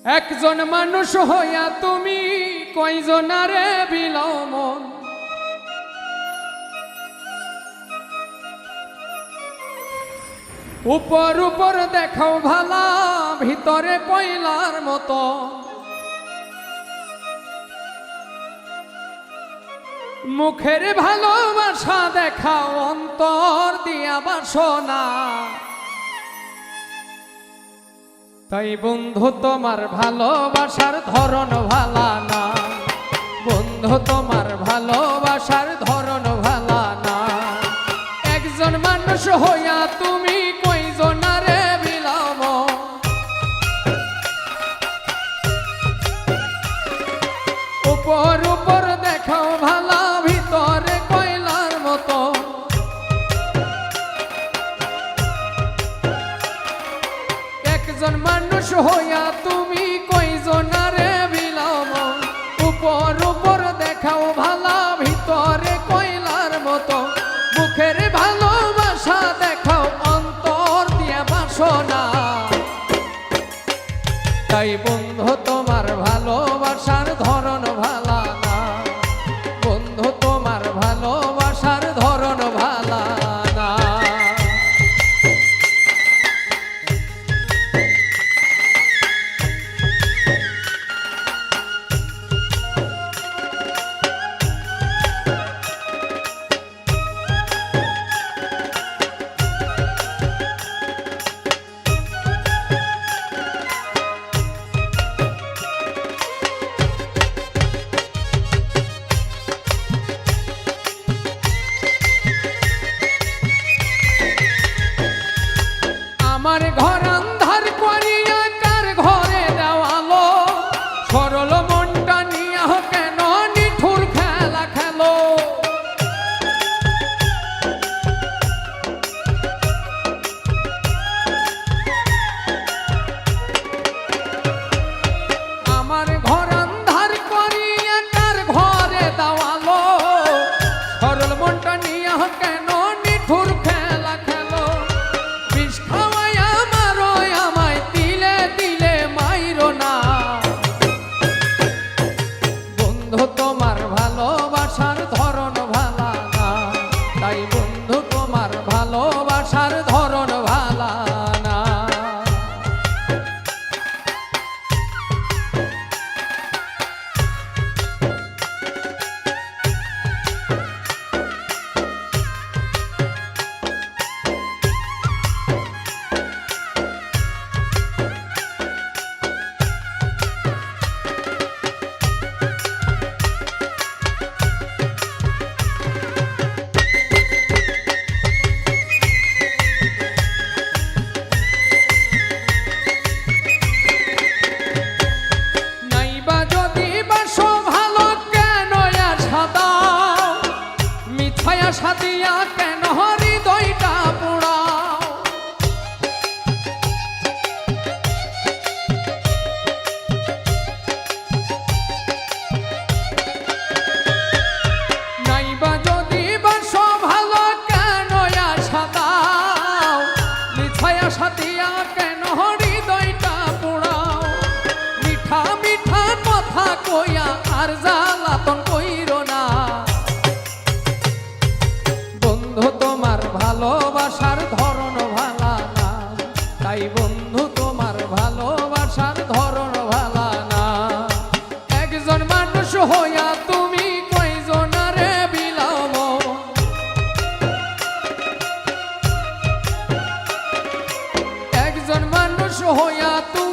একজন মানুষ হইয়া তুমি কয়জনারে বিলাও মন। উপর উপর দেখাও ভালা, ভিতরে পয়লার মতো। মুখের ভালোবাসা দেখাও, অন্তর দিয়া বাসনা। তাই বন্ধু তোমার ভালোবাসার ধরন ভালা না, বন্ধু তোমার ভালোবাসার ধরন ভালা না। একজন মানুষ হইয়া তুমি কয়জনারে বিলাও মন। উপর উপর দেখাও ভালা, ভিতরে কয়লার মতো। একজন মানুষ হইয়া তুমি কয়জনারে বিলাও মন। উপর উপর দেখাও ভালা, ভিতরে কয়লার মতো। মুখের ভালোবাসা দেখাও, অন্তর দিয়া বাসনা। তাই বন্ধু তোমার ভালোবাসার ধরন ভালা না, বন্ধু তোমার ভালোবাসার ধরন ভালা না। আমার ঘর আন্ধার করিয়া কার ঘরে দেওয়ালো, সরল মনটা নিয়া কেন নিঠুর খেলা খেলো। আমার ঘর আন্ধার করিয়া কার ঘরে দেওয়ালো, সরল মনটা নিয়া কেন নিঠুর খেলা খেলো। বিষ খাওয়াইয়া মারো আমায়, তিলে তিলে মাইরো না। বন্ধু তোমার ভালোবাসার ধরন ভালা না, তাই বন্ধু তোমার ভালোবাসার ধরন ভালা না। নাইবা যদি বাসো ভালো, কেন আশা দাও? মিথ্যায় আশা দিয়া কেন হৃদয়টা পোড়াও? নাইবা যদি বাসো ভালো, কেন আশা দাও? মিথ্যায় আশা দিয়া কেন হৃদয়টা পোড়াও? মিঠা মিঠা কথা কইয়া আর জ্বালাতন কইরো না। বন্ধু তোমার ভালোবাসার ধরন ভালা না, তাই বন্ধু তোমার ভালোবাসার ধরন ভালা না। একজন মানুষ হইয়া তুমি কয়জনারে বিলাও মন। একজন মানুষ হইয়া তুমি